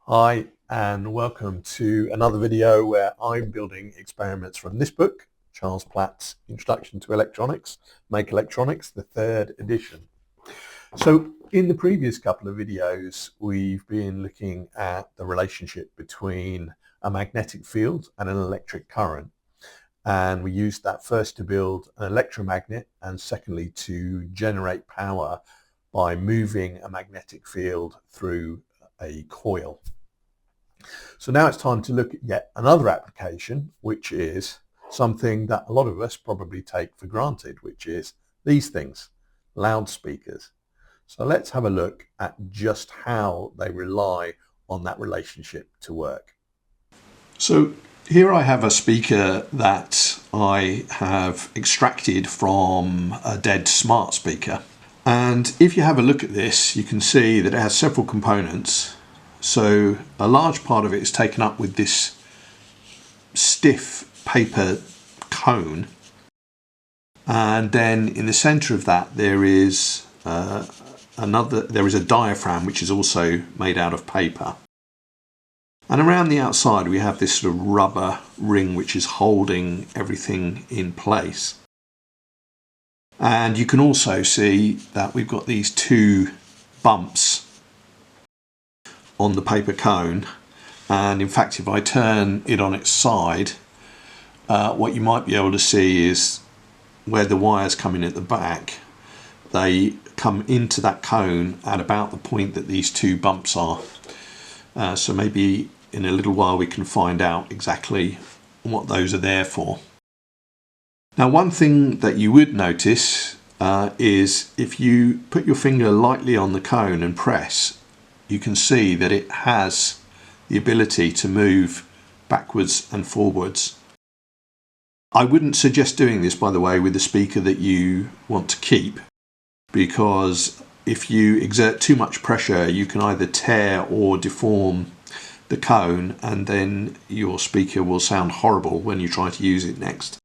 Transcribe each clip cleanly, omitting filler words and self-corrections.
Hi and welcome to another video where I'm building experiments from this book, Charles Platt's Introduction to Electronics, Make Electronics, the third edition. So in the previous couple of videos, we've been looking at the relationship between a magnetic field and an electric current. And we used that first to build an electromagnet and secondly to generate power by moving a magnetic field through a coil. So now it's time to look at yet another application, which is something that a lot of us probably take for granted, which is these things, loudspeakers. So let's have a look at just how they rely on that relationship to work. So here I have a speaker that I have extracted from a dead smart speaker. And if you have a look at this, you can see that it has several components. So a large part of it is taken up with this stiff paper cone. And then in the center of that, there is a diaphragm, which is also made out of paper. And around the outside, we have this sort of rubber ring, which is holding everything in place. And you can also see that we've got these two bumps on the paper cone. And in fact, if I turn it on its side, what you might be able to see is where the wires come in at the back, they come into that cone at about the point that these two bumps are. So maybe in a little while we can find out exactly what those are there for. Now, one thing that you would notice is if you put your finger lightly on the cone and press, you can see that it has the ability to move backwards and forwards. I wouldn't suggest doing this, by the way, with the speaker that you want to keep, because if you exert too much pressure, you can either tear or deform the cone, and then your speaker will sound horrible when you try to use it next.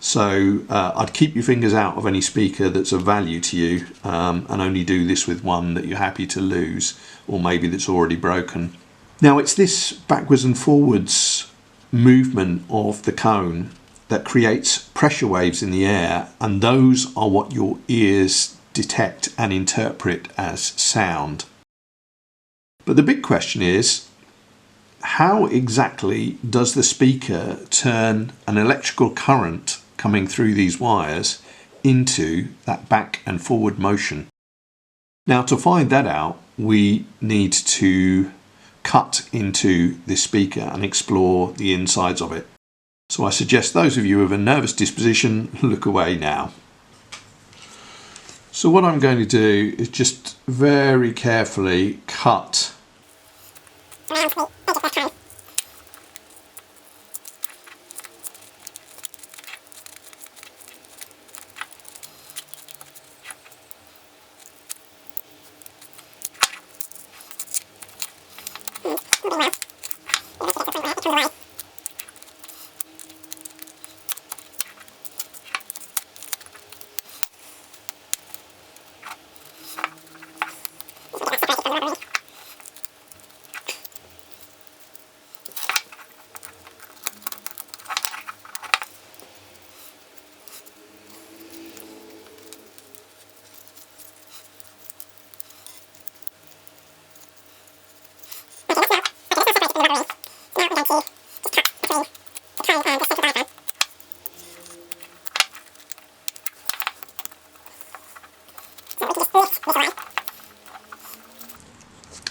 So I'd keep your fingers out of any speaker that's of value to you, and only do this with one that you're happy to lose, or maybe that's already broken. Now, it's this backwards and forwards movement of the cone that creates pressure waves in the air, and those are what your ears detect and interpret as sound. But the big question is, how exactly does the speaker turn an electrical current coming through these wires into that back and forward motion? Now, to find that out, we need to cut into this speaker and explore the insides of it. So I suggest those of you with a nervous disposition look away now. So what I'm going to do is just very carefully cut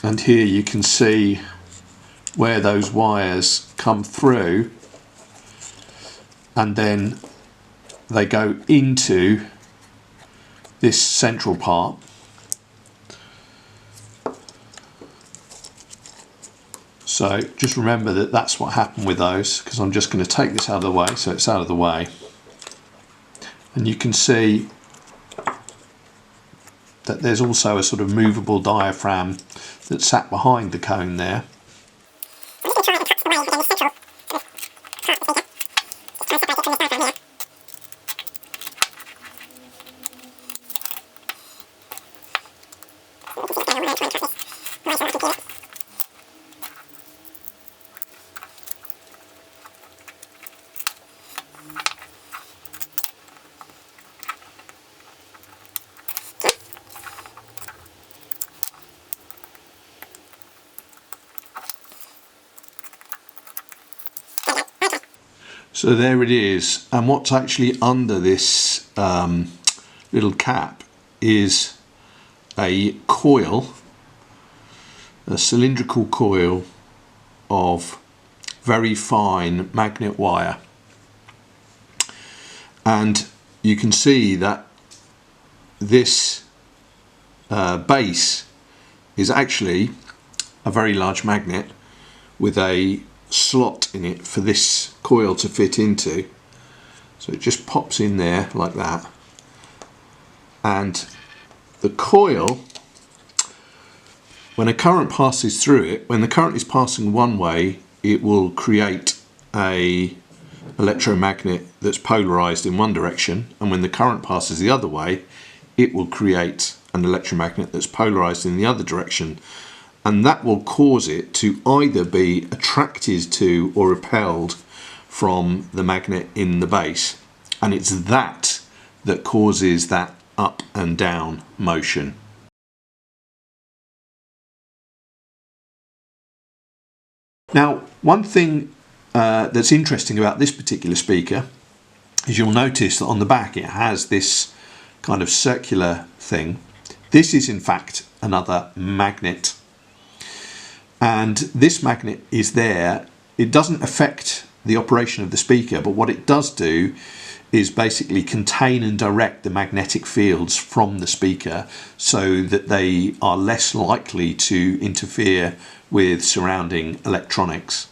and here you can see where those wires come through, and then they go into this central part. So just remember that that's what happened with those, because I'm just going to take this out of the way so it's out of the way. And you can see that there's also a sort of movable diaphragm that sat behind the cone there. So there it is, and what's actually under this little cap is a coil, a cylindrical coil of very fine magnet wire, and you can see that this base is actually a very large magnet with a slot in it for this coil to fit into. So it just pops in there like that, and the coil, when a current passes through it, when the current is passing one way, it will create a electromagnet that's polarized in one direction, and when the current passes the other way, it will create an electromagnet that's polarized in the other direction, and that will cause it to either be attracted to or repelled from the magnet in the base, and it's that that causes that up and down motion. Now, one thing that's interesting about this particular speaker is you'll notice that on the back it has this kind of circular thing. This is in fact another magnet, and this magnet is there. It doesn't affect the operation of the speaker, but what it does do is basically contain and direct the magnetic fields from the speaker so that they are less likely to interfere with surrounding electronics.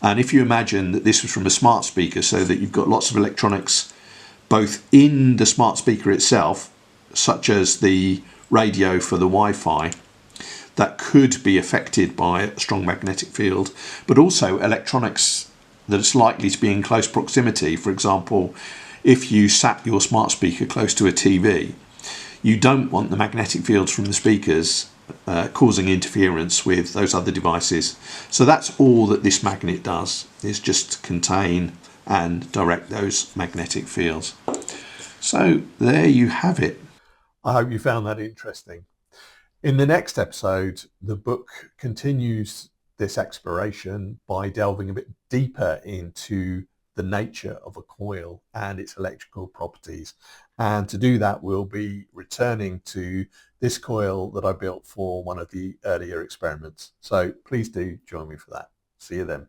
And if you imagine that this was from a smart speaker, so that you've got lots of electronics both in the smart speaker itself, such as the radio for the Wi-Fi, that could be affected by a strong magnetic field, but also electronics that it's likely to be in close proximity. For example, if you sat your smart speaker close to a TV, you don't want the magnetic fields from the speakers causing interference with those other devices. So that's all that this magnet does, is just contain and direct those magnetic fields. So there you have it. I hope you found that interesting. In the next episode, the book continues this exploration by delving a bit deeper into the nature of a coil and its electrical properties. And to do that, we'll be returning to this coil that I built for one of the earlier experiments. So please do join me for that. See you then.